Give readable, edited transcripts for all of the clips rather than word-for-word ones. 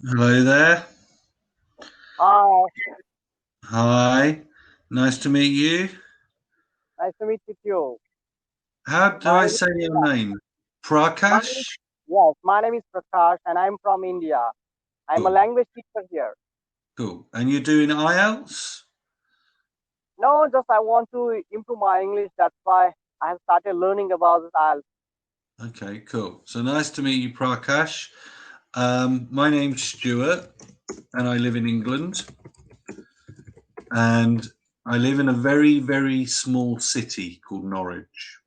Hello there. Hi, Hi. Nice to meet you. nice to meet with you. How do My I name say your is name? my name is Prakash? yes, my name is Prakash and I'm from India. I'm a Cool. language teacher here. Cool. And you're doing IELTS? No, just I want to improve my English. That's why I have started learning about this. Okay, cool. So nice to meet you, Prakash. My name's Stuart and I live in England. And I live in a very, very small city called Norwich.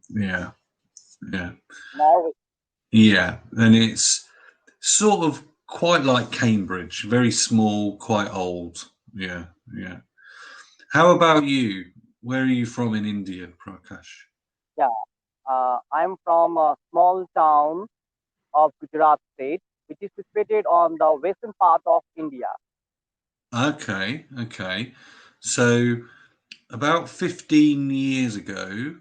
Yeah, yeah. Norway. Yeah. And it's sort of quite like Cambridge, very small, quite old. Yeah, yeah. How about you? Where are you from in India, Prakash? Yeah, I'm from a small town of Gujarat state, which is situated on the western part of India. Okay, okay. So about 15 years ago,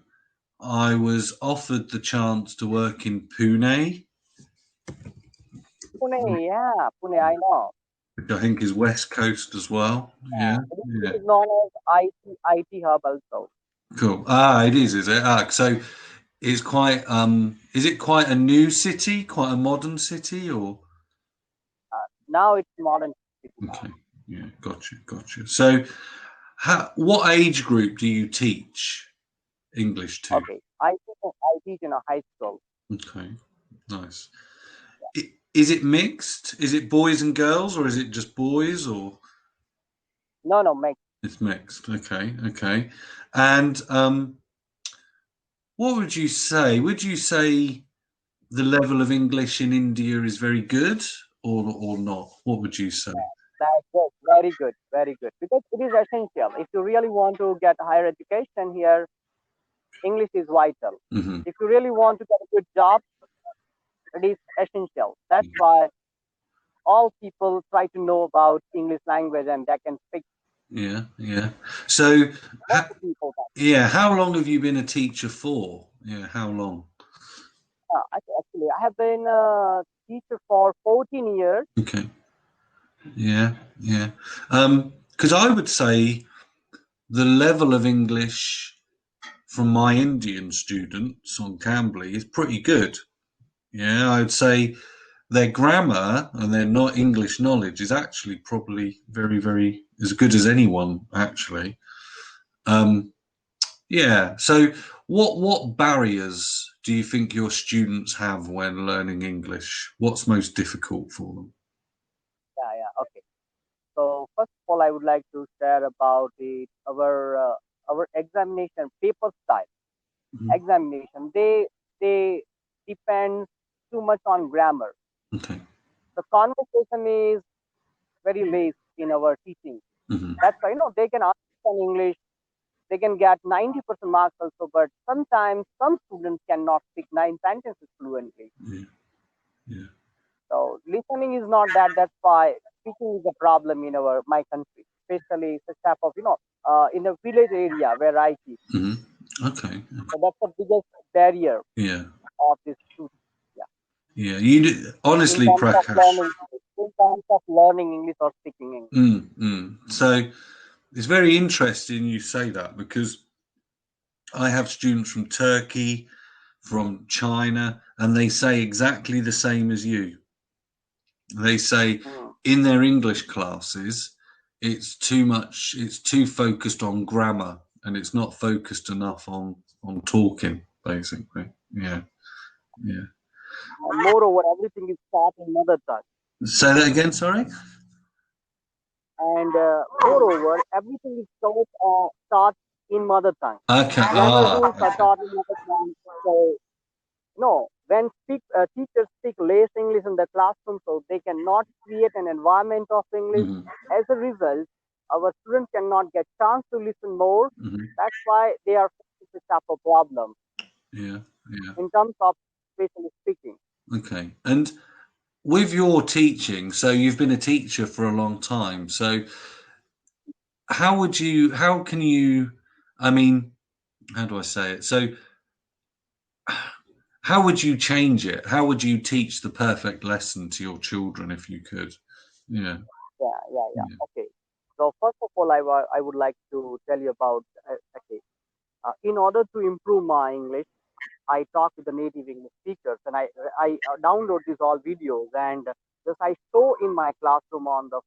I was offered the chance to work in Pune, Pune, yeah, Pune, I know. which I think is West Coast as well. Yeah, It yeah. is known as IT hub also. Cool. Ah, it is it? Ah, so it's quite is it quite a new city, quite a modern city or Now it's modern city now. okay. Yeah, gotcha, gotcha. So what age group do you teach English to? Okay, I teach in a high school. Okay, nice. Is it mixed? Is it boys and girls, or is it just boys, or No, no, mix. it's mixed? Okay, okay. And what would you say? Would you say the level of English in India is very good, or not? What would you say? That's good. Very good. Very good. Because it is essential. If you really want to get higher education here, English is vital. Hmm. If you really want to get a good job, it is essential. That's why all people try to know about English language and they can speak. Yeah, yeah. So, Most of the people. yeah, how long have you been a teacher for? Yeah, how long? Actually, I have been a teacher for 14 years. Okay. Yeah, yeah. Because I would say the level of English from my Indian students on Cambly is pretty good. Yeah, I'd say their grammar and their not English knowledge is actually probably very, very as good as anyone actually. Um, yeah. So, what barriers do you think your students have when learning English? What's most difficult for them? Yeah, yeah. Okay. So first of all, I would like to share about our examination paper style. Mhm. Examination. They depend too much on grammar. Okay. The conversation is very less in our teaching. Hmm. That's why they can understand English, they can get 90% marks also, but sometimes some students cannot speak 9 sentences fluently. Yeah. Yeah. So listening is not that. That's why speaking is a problem in our my country, especially such type of in the village area where I teach. Hmm. Okay. So that's the biggest barrier Yeah. of this student. Yeah. Yeah. You in honestly, terms of Prakash. learning in terms of learning English or speaking English. So it's very interesting you say that because I have students from Turkey, from China, and they say exactly the same as you. They say Mm. in their English classes, it's too focused on grammar and it's not focused enough on talking, basically. Yeah, yeah. And moreover, everything is taught in mother tongue. Say that again, sorry? And moreover, everything is taught in mother tongue. Okay. Grammar Ah, rules are okay. taught in mother tongue. So no, when teachers speak less English in the classroom, so they cannot create an environment of English. Hmm. As a result, our students cannot get chance to listen more. Hmm. That's why they are facing this type of problem Yeah, yeah. in terms of especially speaking. Okay. And with your teaching, so you've been a teacher for a long time. So how can you, I mean, how do I say it? So how would you change it? How would you teach the perfect lesson to your children if you could? Yeah. Yeah. Yeah. Okay. So first of all, I would like to tell you about okay. In order to improve my English, I talk with the native English speakers, and I download these all videos, and just I show in my classroom on the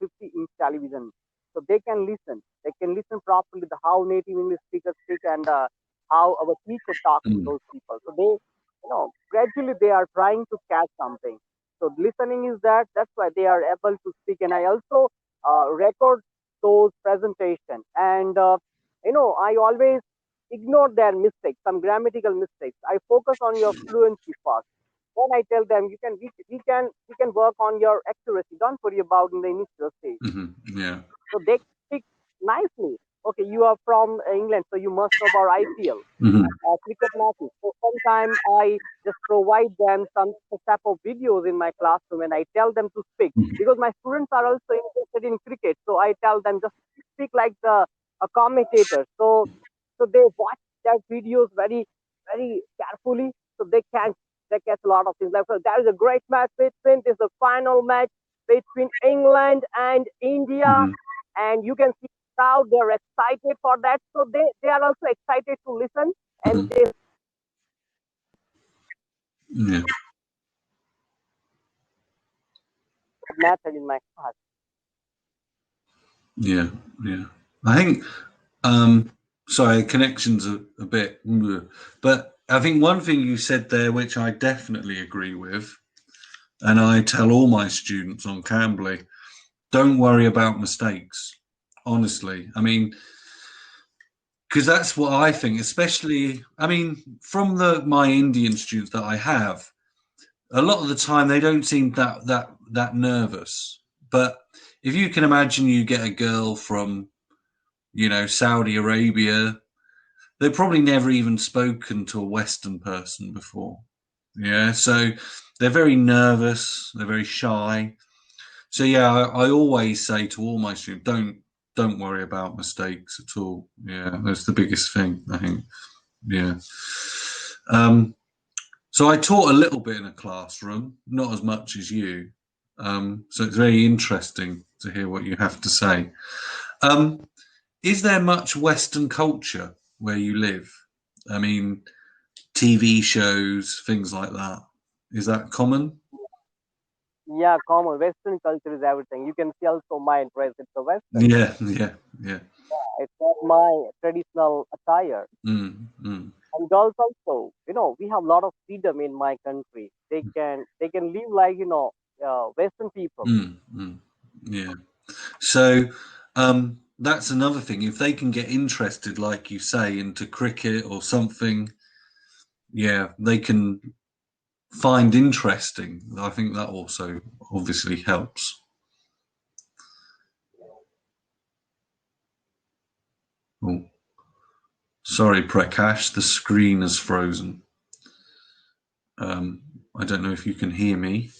50-inch television, so they can listen. They can listen properly the how native English speakers speak, and how our teacher talks to Mm, those people. So they, gradually they are trying to catch something. So listening is that. That's why they are able to speak, and I also record those presentation, and I always ignore their mistakes, some grammatical mistakes. I focus on your fluency first. Then I tell them we can work on your accuracy. Don't worry about in the initial stage. yeah. So they speak nicely. Okay, you are from England, so you must know about IPL, Hmm. cricket matches. So sometimes I just provide them some type of videos in my classroom, and I tell them to speak because my students are also interested in cricket. So I tell them just speak like the a commentator. So they watch their videos very carefully, so they catch a lot of things. Like, so there is a great match between this is the final match between England and India, Hmm. and you can see how they're excited for that. So they are also excited to listen, and Hmm. they Yeah. method in my class. Yeah. Yeah. I think. Um, Sorry, connections a bit, but I think one thing you said there, which I definitely agree with, and I tell all my students on Cambly, don't worry about mistakes. Honestly, I mean, because that's what I think. Especially, I mean, from the my Indian students that I have, a lot of the time they don't seem that nervous. But if you can imagine, you get a girl from Saudi Arabia. They've probably never even spoken to a Western person before. Yeah, so they're very nervous. They're very shy. So yeah, I always say to all my students, don't worry about mistakes at all. Yeah, that's the biggest thing I think. Yeah. Um, so I taught a little bit in a classroom, not as much as you. So it's very interesting to hear what you have to say. Um, is there much Western culture where you live? I mean, TV shows, things like that. Is that common? Yeah, common Western culture is everything. You can see also my dress. It's a Western. Yeah, yeah, yeah. It's not my traditional attire. Mm, mm, And girls also, we have a lot of freedom in my country. They can live like Western people. mm, mm. Yeah. So that's another thing. If they can get interested, like you say, into cricket or something, yeah, they can find interesting. I think that also obviously helps. Oh, sorry, Prakash, the screen is frozen. I don't know if you can hear me.